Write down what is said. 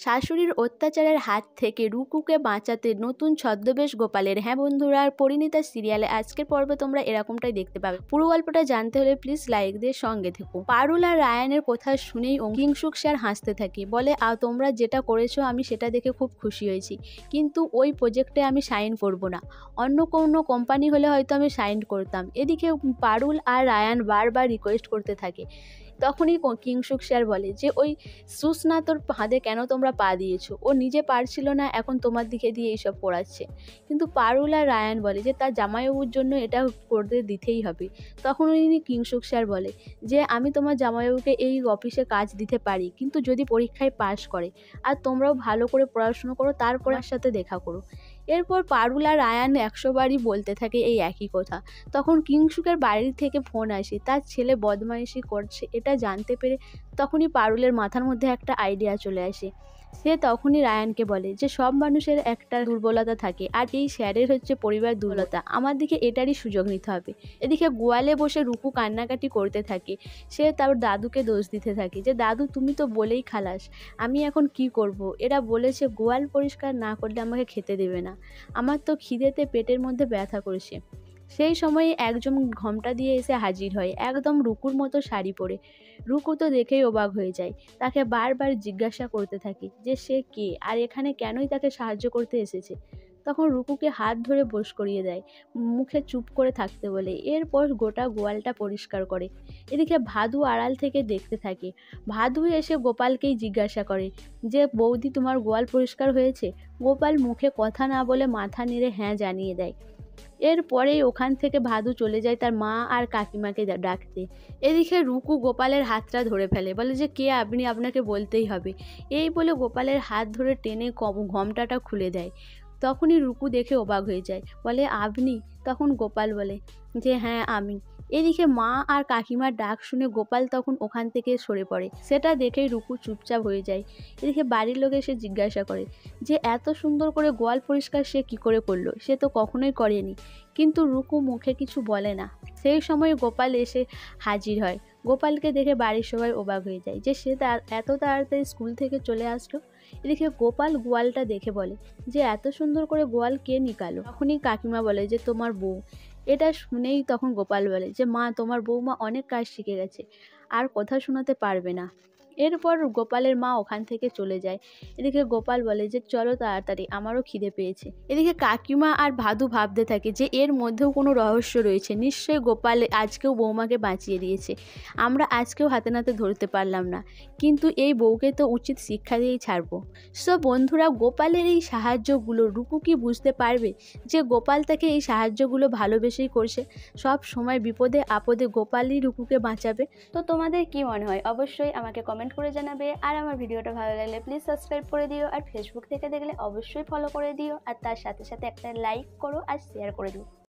শাশুড়ির অত্যাচারের হাত থেকে রুকুকে বাঁচাতে নতুন ছদ্মবেশ গোপালের। হ্যাঁ বন্ধুরা, আর পরিণীতা সিরিয়ালে আজকের পর্বে তোমরা এরকমটাই দেখতে পাবে। পুরো গল্পটা জানতে হলে প্লিজ লাইক দিয়ে সঙ্গে থেকো। পারুল আর রায়ানের কথা শুনেই কিংসুক স্যার হাসতে থাকে, বলে তোমরা যেটা করেছো আমি সেটা দেখে খুব খুশি হয়েছি, কিন্তু ওই প্রজেক্টে আমি সাইন করব না। অন্য কোনো কোম্পানি হলে হয়তো আমি সাইন করতাম। এদিকে পারুল আর রায়ান বারবার রিকোয়েস্ট করতে থাকে। তখনই কিংসুক স্যার বলে যে ওই সুস্নাতর ফাঁদে কেন তোমরা পা দিয়েছো, ও নিজে পারছিল না, এখন তোমার দিকে দিয়ে এইসব পড়াচ্ছে। কিন্তু পারুল আর রায়ান বলে যে তার জামাইবাবুর জন্য এটা করতে দিতেই হবে। তখন উনি কিংসুক স্যার বলে যে আমি তোমার জামাইবাবুকে এই অফিসে কাজ দিতে পারি, কিন্তু যদি পরীক্ষায় পাশ করে, আর তোমরাও ভালো করে পড়াশুনো করো, তারপর আমার সাথে দেখা করো। এরপর পারুল আর রায়ান 100 বারই বলতে থাকে এই একই কথা। তখন কিংসুকের বাড়ি থেকে ফোন আসে, তার ছেলে বদমাইশি করছে এটা জানতে পেরে তখনই পারুলের মাথার মধ্যে একটা আইডিয়া চলে আসে। সে তখনই রায়ানকে বলে যে সব মানুষের একটা দুর্বলতা থাকে, আর এই স্যারের হচ্ছে পরিবার দুর্বলতা, আমার দিকে এটারই সুযোগ নিতে হবে। এদিকে গোয়ালে বসে রুকু কান্নাকাটি করতে থাকে। সে তার দাদুকে দোষ দিতে থাকে যে দাদু তুমি তো বলেই খালাস, আমি এখন কি করব? এরা বলেছে গোয়াল পরিষ্কার না করলে আমাকে খেতে দেবে না, আমার তো খিদেতে পেটের মধ্যে ব্যথা করছে। সেই সময়ে একজন ঘোমটা দিয়ে এসে হাজির হয়, একদম রুকুর মতো শাড়ি পরে। রুকু তো দেখেই অবাক হয়ে যায়, তাকে বারবার জিজ্ঞাসা করতে থাকে যে সে কে, আর এখানে কেনই তাকে সাহায্য করতে এসেছে। তখন রুকুকে হাত ধরে বশ করিয়ে দেয়, মুখে চুপ করে থাকতে বলে। এরপর গোটা গোয়ালটা পরিষ্কার করে। এদিকে ভাদু আড়াল থেকে দেখতে থাকে। ভাদু এসে গোপালকেই জিজ্ঞাসা করে যে বৌদি তোমার গোয়াল পরিষ্কার হয়েছে? গোপাল মুখে কথা না বলে মাথা নেড়ে হ্যাঁ জানিয়ে দেয়। এরপরেই ওখান থেকে ভাদু চলে যায় তার মা আর কাকিমাকে ডাকতে। এদিকে রুকু গোপালের হাতটা ধরে ফেলে, বলে যে কে আপনি, আপনাকে বলতেই হবে। এই বলে গোপালের হাত ধরে টেনে ঘোমটাটা খুলে দেয়। তখনই রুকু দেখে অবাক হয়ে যায়, বলে আপনি? তখন গোপাল বলে যে হ্যাঁ আমি। এদিকে মা আর কাকিমার ডাক শুনে গোপাল তখন ওখান থেকে সরে পড়ে, সেটা দেখেই রুকু চুপচাপ হয়ে যায়। এদিকে বাড়ির লোক এসে জিজ্ঞাসা করে যে এত সুন্দর করে গোয়াল পরিষ্কার সে কি করে করলো, সে তো কখনোই করেনি। কিন্তু রুকু মুখে কিছু বলে না। সেই সময় গোপাল এসে হাজির হয়। গোপালকে দেখে বাড়ির সবাই অবাক হয়ে যায় যে সে এত তাড়াতাড়ি স্কুল থেকে চলে আসলো। এদিকে গোপাল গোয়ালটা দেখে বলে যে এত সুন্দর করে গোয়াল কে নিকালো? তখনই কাকিমা বলে যে তোমার বউ। এটা শুনেই তখন গোপাল বলে যে মা, তোমার বৌমা অনেক কাজ শিখে গেছে, আর কথা শোনাতে পারবে না। এরপর গোপালের মা ওখান থেকে চলে যায়। এদিকে গোপাল বলে যে চলো তাড়াতাড়ি, আমারও খিদে পেয়েছে। এদিকে কাকিমা আর ভাদু ভাবতে থাকে যে এর মধ্যেও কোনো রহস্য রয়েছে, নিশ্চয়ই গোপাল আজকেও বৌমাকে বাঁচিয়ে দিয়েছে, আমরা আজকেও হাতে নাতে ধরতে পারলাম না, কিন্তু এই বউকে তো উচিত শিক্ষা দিয়েই ছাড়বো। সো বন্ধুরা, গোপালের এই সাহায্যগুলো রুকু কি বুঝতে পারবে যে গোপাল তাকে এই সাহায্যগুলো ভালোবেসেই করছে? সব সময় বিপদে আপদে গোপালই রুকুকে বাঁচাবে। তো তোমাদের কি মনে হয় অবশ্যই আমাকে কমেন্ট করে জানাবে। আর আমার ভিডিওটা ভালো লাগলে প্লিজ সাবস্ক্রাইব করে দিও, আর ফেসবুক থেকে দেখলে অবশ্যই ফলো করে দিও, আর তার সাথে সাথে একটা লাইক করো আর শেয়ার করে দিও।